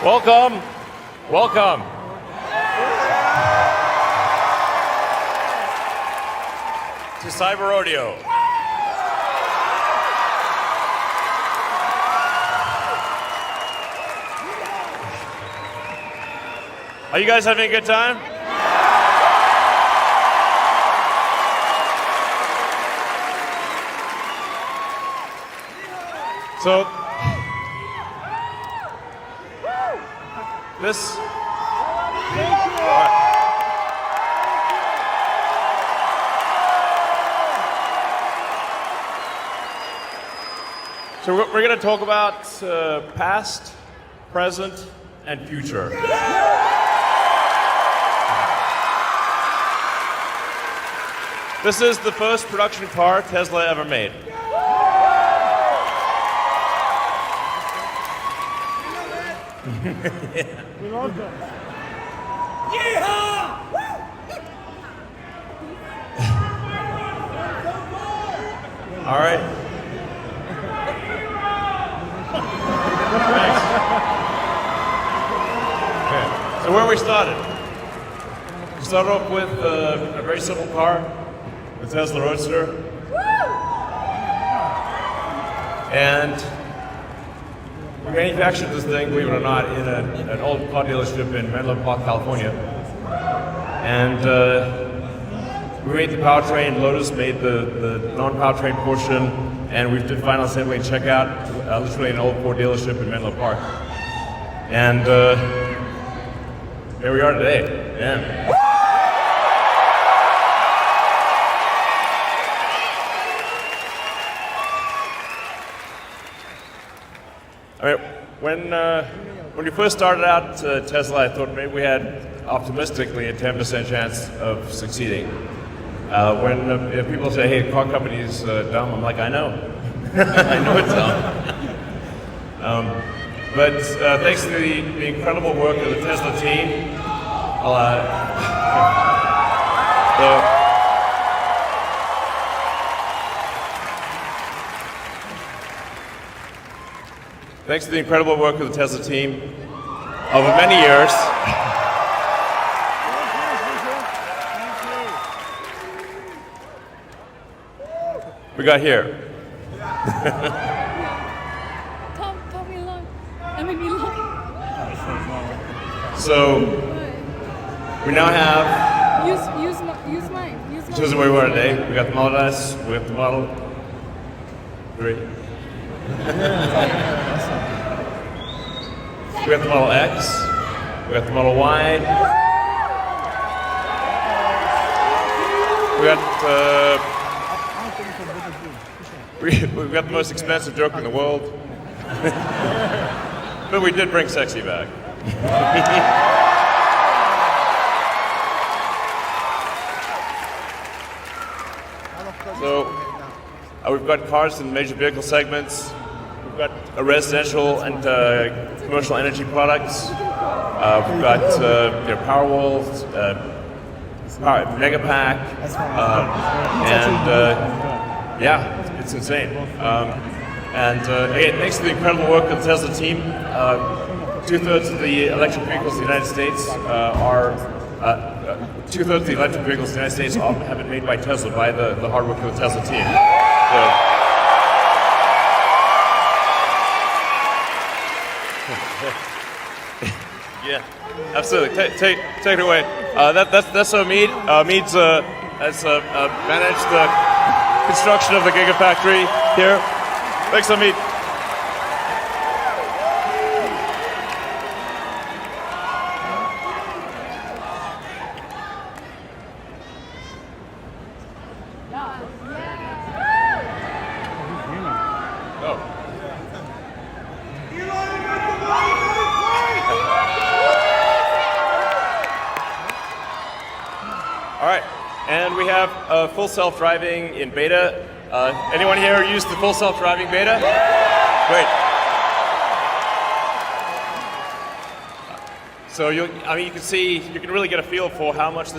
Welcome, welcome. To CybeRodeo. Are you guys having a good time? So, this. So we're going to talk about past, present, and future. This is the first production car Tesla ever made. All right. Thanks. Okay. So where we started? We started off with a very simple car, the Tesla Roadster. And we manufactured this thing, believe it or not, in an old car dealership in Menlo Park, California. And we made the powertrain, Lotus made the non-powertrain portion, and we did final assembly and checkout, literally an old Ford dealership in Menlo Park. And here we are today. Man. I mean, when we first started out Tesla, I thought maybe we had optimistically a 10% chance of succeeding. When people say, "Hey, car company is dumb," I'm like, I know, I know it's dumb. But thanks to the incredible work of the Tesla team, thanks to the incredible work of the Tesla team over many years, we got here. Tell me long. I mean, me long. So we now have. Use mine. This is where we are today. We got the Model S. We have the Model 3. We got the Model X. We got the Model Y. We got we've got the most expensive joke in the world. But we did bring sexy back. So we've got cars in major vehicle segments. We've got a residential and commercial energy products. We've got Powerwall, Megapack, and yeah, it's insane. And again, thanks to the incredible work of the Tesla team, 2/3 of the electric vehicles in the United States have been made by Tesla, by the hard work of the Tesla team. So, yeah, absolutely. Take it away. That's Omid. Omid's has managed the construction of the Gigafactory here. Thanks, Omid. And we have full self-driving in beta. Anyone here used the full self-driving beta? Great. So you can see, you can really get a feel for how much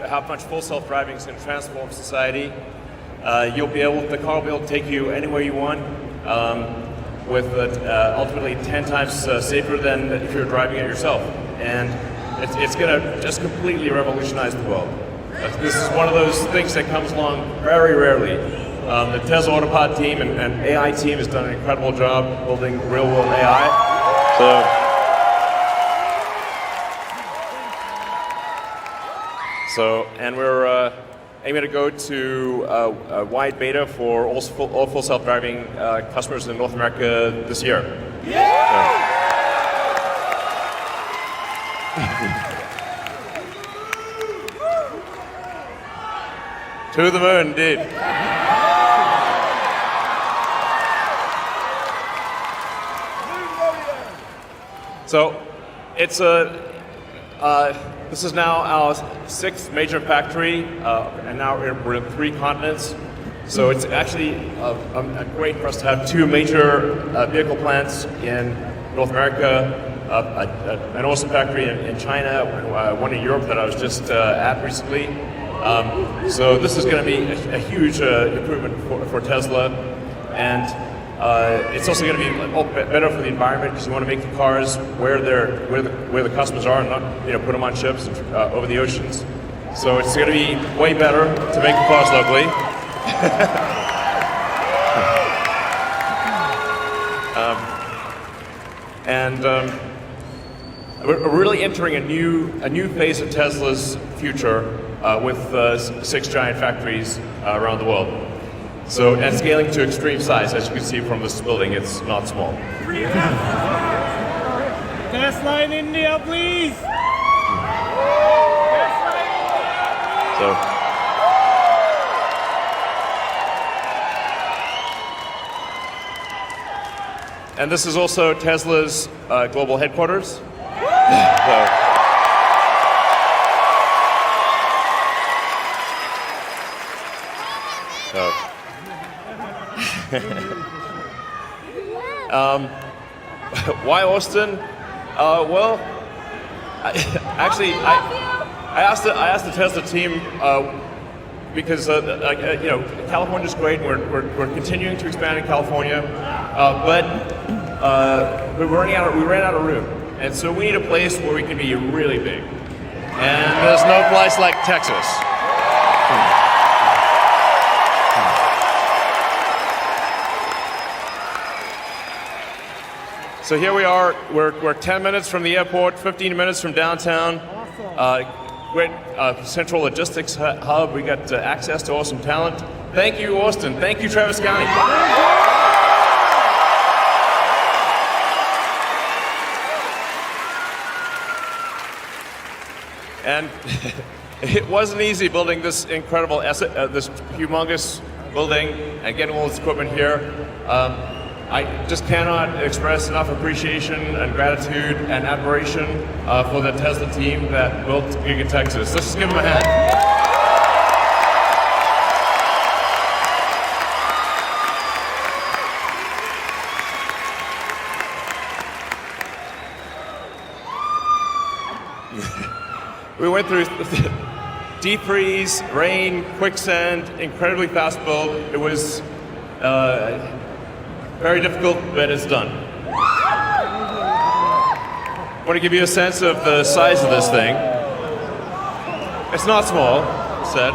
how much full self-driving is going to transform society. The car will be able to take you anywhere you want. with ultimately 10 times safer than if you're driving it yourself. And it's going to just completely revolutionize the world. This is one of those things that comes along very rarely. The Tesla Autopilot team and AI team has done an incredible job building real-world AI. And we're aiming to go to a wide beta for all full self-driving customers in North America this year. To the moon, indeed. So, it's this is now our 6th major factory, and now we're in 3 continents. So it's actually great for us to have 2 major vehicle plants in North America, an awesome factory in China, one in Europe that I was just at recently. So this is going to be a huge improvement for Tesla, and it's also going to be better for the environment because you want to make the cars where the customers are and not put them on ships over the oceans. So it's going to be way better to make the cars locally. We're really entering a new phase of Tesla's future with 6 giant factories around the world. So, and scaling to extreme size, as you can see from this building, it's not small. Tesla in India, please! And this is also Tesla's global headquarters. Why Austin? Well, I asked the Tesla team because California's great. We're continuing to expand in California, but we ran out of room, and so we need a place where we can be really big. And there's no place like Texas. So here we are. We're 10 minutes from the airport, 15 minutes from downtown. Great central logistics hub. We got access to awesome talent. Thank you, Austin. Thank you, Travis County. And it wasn't easy building this incredible this humongous building and getting all this equipment here. I just cannot express enough appreciation and gratitude and admiration for the Tesla team that built Giga, Texas. Let's just give them a hand. We went through deep freeze, rain, quicksand, incredibly fast build. It was very difficult, but it's done. I want to give you a sense of the size of this thing. It's not small, said.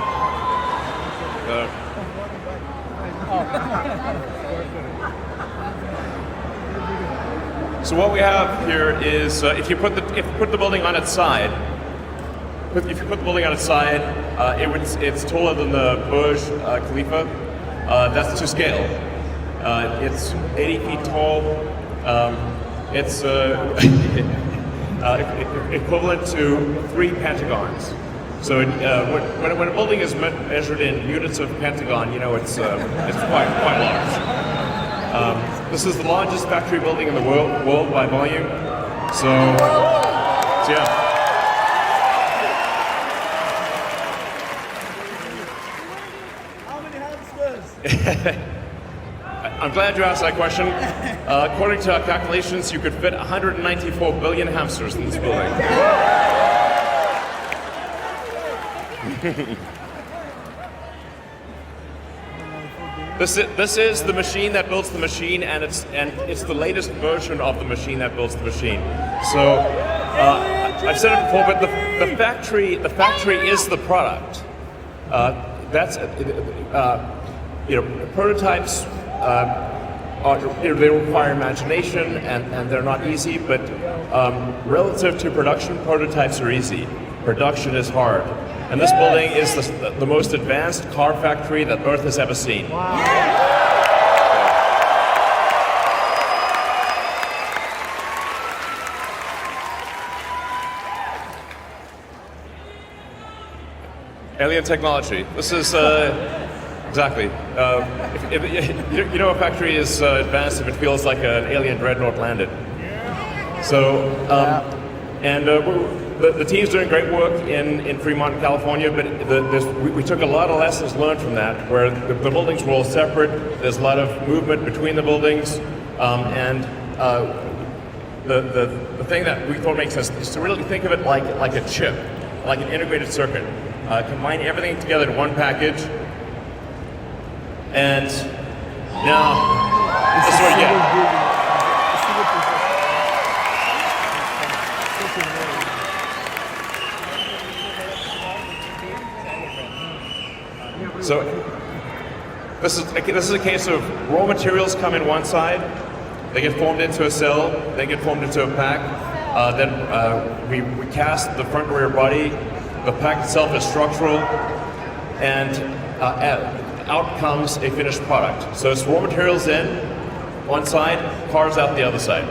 So what we have here is, if you put the building on its side, it's taller than the Burj Khalifa. That's to scale. It's 80 feet tall. It's equivalent to 3 pentagons. So when a building is measured in units of pentagon, it's quite large. This is the largest factory building in the world by volume. So yeah. How many hamsters? I'm glad you asked that question. According to our calculations, you could fit 194 billion hamsters in this building. This is the machine that builds the machine, and it's the latest version of the machine that builds the machine. So I've said it before, but the factory is the product. Prototypes they require imagination and they're not easy, but relative to production, prototypes are easy. Production is hard. And this building is the most advanced car factory that Earth has ever seen. Wow. Alien technology. This is exactly. If you know a factory is advanced if it feels like an alien dreadnought landed. So, the team's doing great work in Fremont, California, but we took a lot of lessons learned from that, where the buildings were all separate. There's a lot of movement between the buildings, and the thing that we thought makes sense is to really think of it like a chip, like an integrated circuit. Combine everything together in one package, and now this is what you get. So this is a case of raw materials come in one side, they get formed into a cell, they get formed into a pack, then we cast the front and rear body, the pack itself is structural, and out comes a finished product. So it's raw materials in one side, cars out the other side.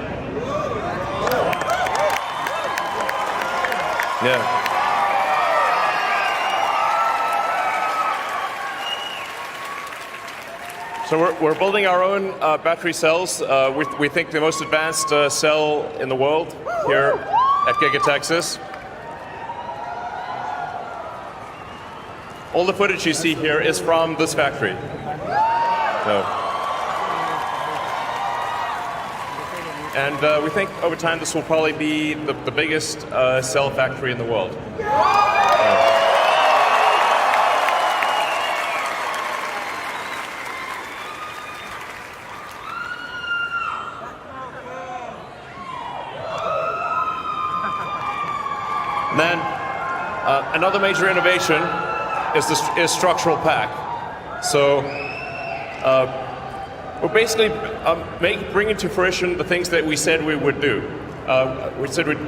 Yeah. So we're building our own battery cells. We think the most advanced cell in the world here at Giga, Texas. All the footage you see here is from this factory. And we think over time this will probably be the biggest cell factory in the world. Then another major innovation is structural pack. So we're basically bringing to fruition the things that we said we would do. We said we'd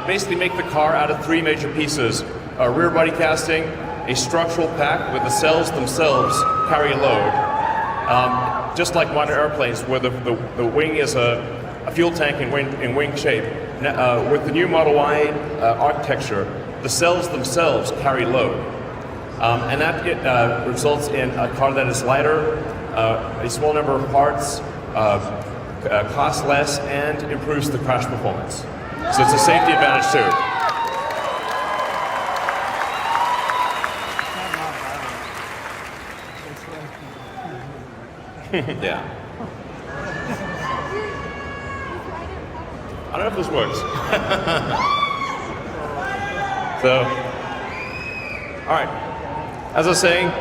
basically make the car out of three major pieces: a rear body casting, a structural pack where the cells themselves carry a load, just like modern airplanes, where the wing is a fuel tank in wing shape. With the new Model Y architecture, the cells themselves carry load. And that results in a car that is lighter, a small number of parts, costs less, and improves the crash performance. So it's a safety advantage too. Yeah. I don't know if this works. So, all right. As I was saying,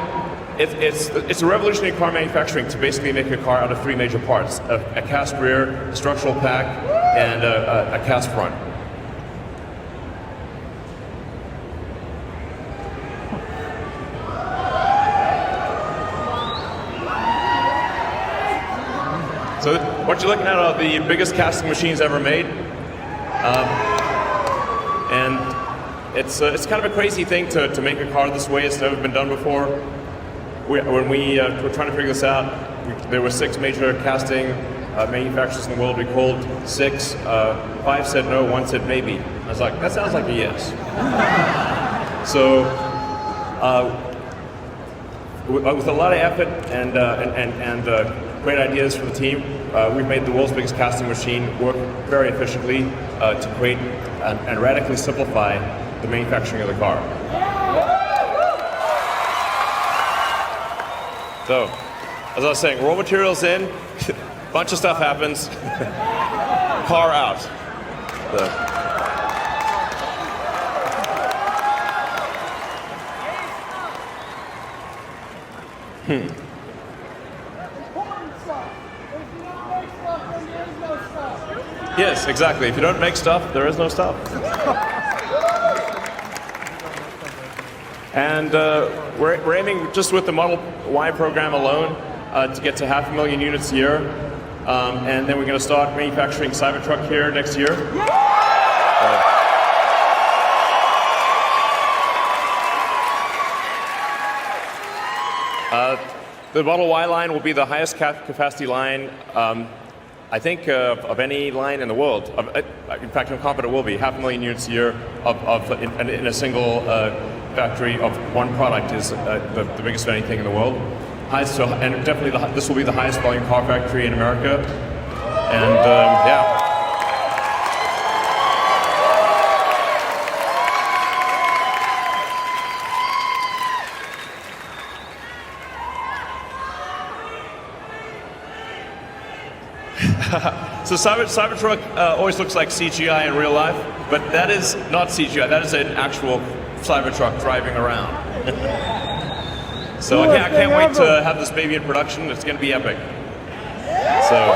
it's a revolutionary car manufacturing to basically make a car out of three major parts: a cast rear, a structural pack, and a cast front. So what you're looking at are the biggest casting machines ever made, and it's kind of a crazy thing to make a car this way. It's never been done before. When we were trying to figure this out, there were 6 major casting manufacturers in the world. We called 6. 5 said no, 1 said maybe. I was like, that sounds like a yes. So with a lot of effort and great ideas from the team, we've made the world's biggest casting machine work very efficiently to create and radically simplify the manufacturing of the car. So, as I was saying, raw materials in, bunch of stuff happens, car out. Yes, exactly. If you don't make stuff, there is no stuff. And we're aiming just with the Model Y program alone to get to 500,000 units a year. And then we're going to start manufacturing Cybertruck here next year. The Model Y line will be the highest capacity line, I think, of any line in the world. In fact, I'm confident it will be. 500,000 units a year in a single factory of one product is the biggest of anything in the world. And definitely this will be the highest volume car factory in America. And yeah. So Cybertruck always looks like CGI in real life, but that is not CGI. That is an actual Cybertruck driving around. So I can't wait to have this baby in production. It's going to be epic. So.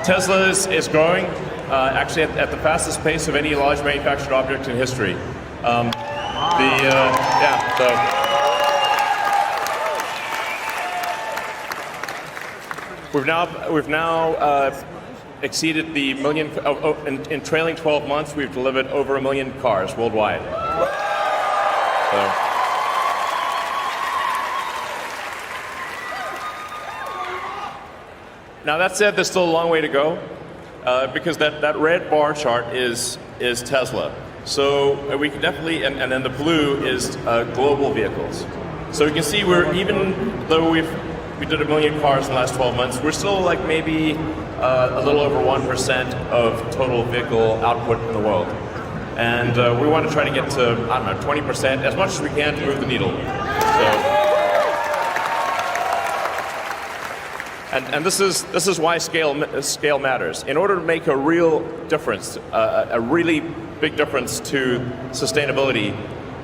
Tesla is growing, actually at the fastest pace of any large manufactured object in history. We've now exceeded the million. In trailing 12 months, we've delivered over 1 million cars worldwide. So. Now that said, there's still a long way to go because that red bar chart is Tesla. So we can definitely, and then the blue is global vehicles. So you can see even though we did 1 million cars in the last 12 months, we're still like maybe a little over 1% of total vehicle output in the world. And we want to try to get to, I don't know, 20%, as much as we can to move the needle. So. And this is why scale matters. In order to make a real difference, a really big difference to sustainability,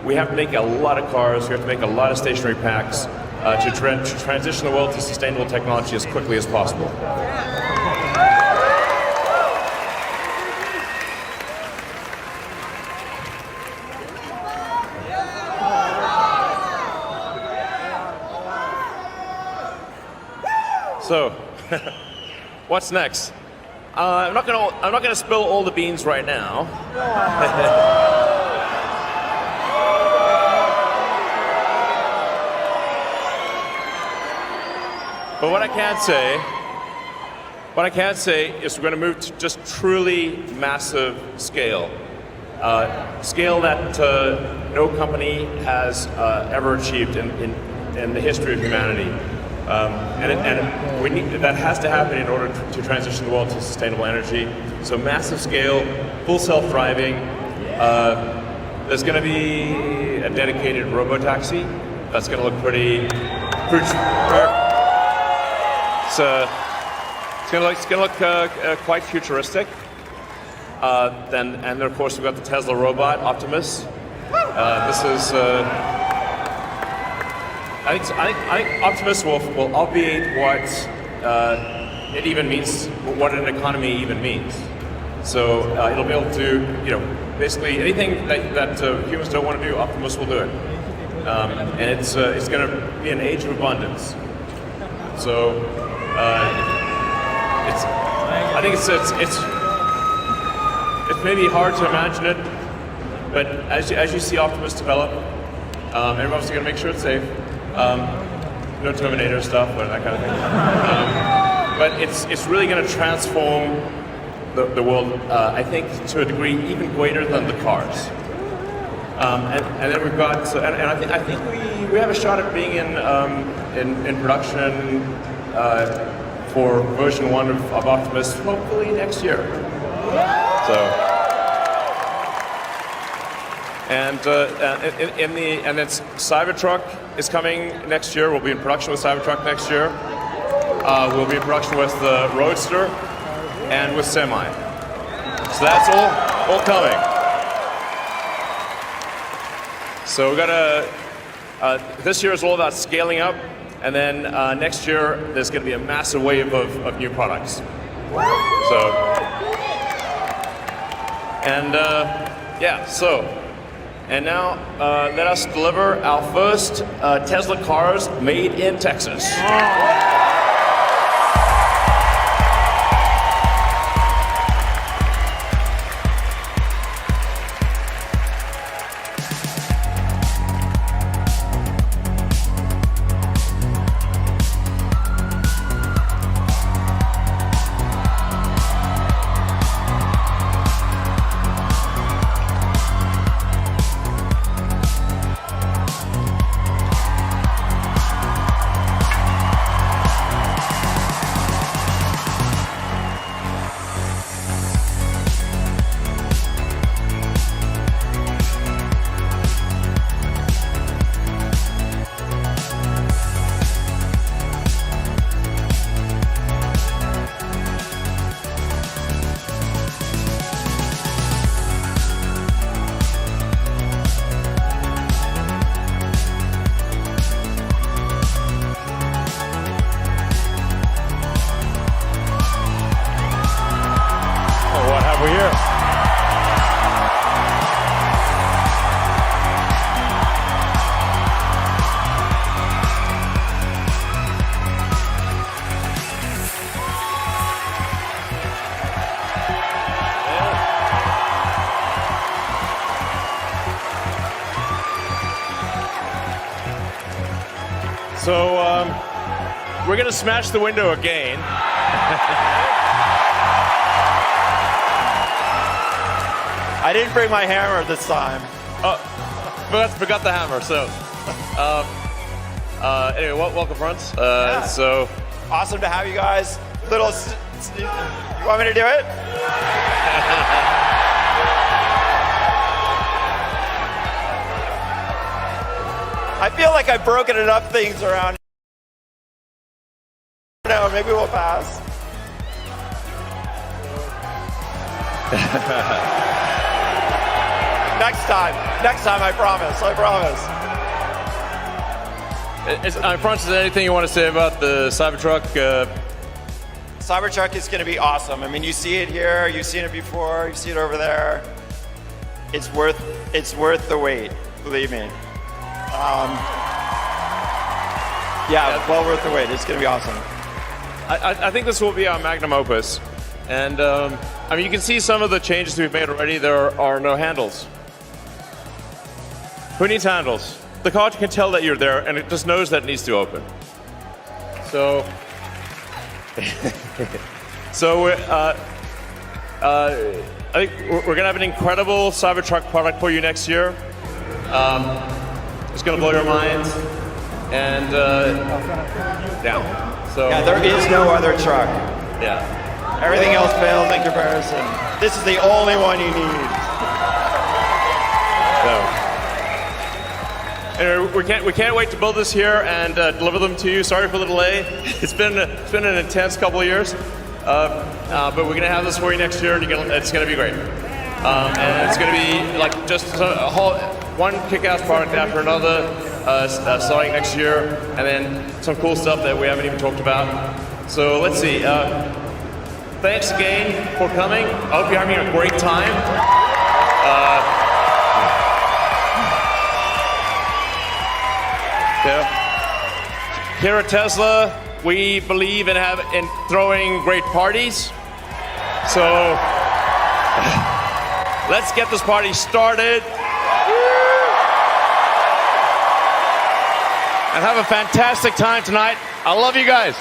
we have to make a lot of cars. We have to make a lot of stationary packs to transition the world to sustainable technology as quickly as possible. So, what's next? I'm not gonna spill all the beans right now. But what I can say is we're going to move to just truly massive scale, scale that no company has ever achieved in the history of humanity. That has to happen in order to transition the world to sustainable energy. So massive scale, full self-driving. There's going to be a dedicated robotaxi. That's going to look pretty. It's going to look quite futuristic. And then of course we've got the Tesla robot Optimus. This is. I think Optimus will obviate what it even means, what an economy even means. So it'll be able to, basically anything that humans don't want to do, Optimus will do it. And it's going to be an age of abundance. So I think it's maybe hard to imagine it, but as you see Optimus develop, everyone's going to make sure it's safe. No Terminator stuff, but that kind of thing. But it's really going to transform the world, I think, to a degree even greater than the cars. And then we've got, I think we have a shot at being in production for version 1 of Optimus, hopefully next year. So. And then Cybertruck is coming next year. We'll be in production with Cybertruck next year. We'll be in production with the Roadster, and with semi. So that's all coming. So we're gonna, this year is all about scaling up, and then next year there's gonna be a massive wave of new products. So, and yeah, so, and now let us deliver our first Tesla cars made in Texas. So we're gonna smash the window again. I didn't bring my hammer this time. Oh, forgot the hammer. So anyway, welcome, friends. Yeah. So Awesome to have you guys. You want me to do it? I feel like I've broken enough things around. No, maybe we'll pass. Next time, I promise. Francis, is there anything you want to say about the Cybertruck? Cybertruck is going to be awesome. I mean, you see it here, you've seen it before, you see it over there. It's worth the wait, believe me. Yeah, well worth the wait. It's going to be awesome. I think this will be our magnum opus. And I mean, you can see some of the changes we've made already. There are no handles. Who needs handles? The car can tell that you're there, and it just knows that it needs to open. So, I think we're gonna have an incredible Cybertruck product for you next year. It's gonna blow your mind. And yeah. So Yeah, there is no other truck. yeah. Everything else fails in comparison. This is the only one you need. So, anyway, we can't wait to build this here and deliver them to you. Sorry for the delay. It's been an intense couple of years, but we're gonna have this for you next year, and it's gonna be great. And it's gonna be like just a whole one kick-ass product after another, starting next year, and then some cool stuff that we haven't even talked about. So let's see. Thanks again for coming. I hope you're having a great time. Yeah. Here at Tesla, we believe in throwing great parties. So let's get this party started. And have a fantastic time tonight. I love you guys.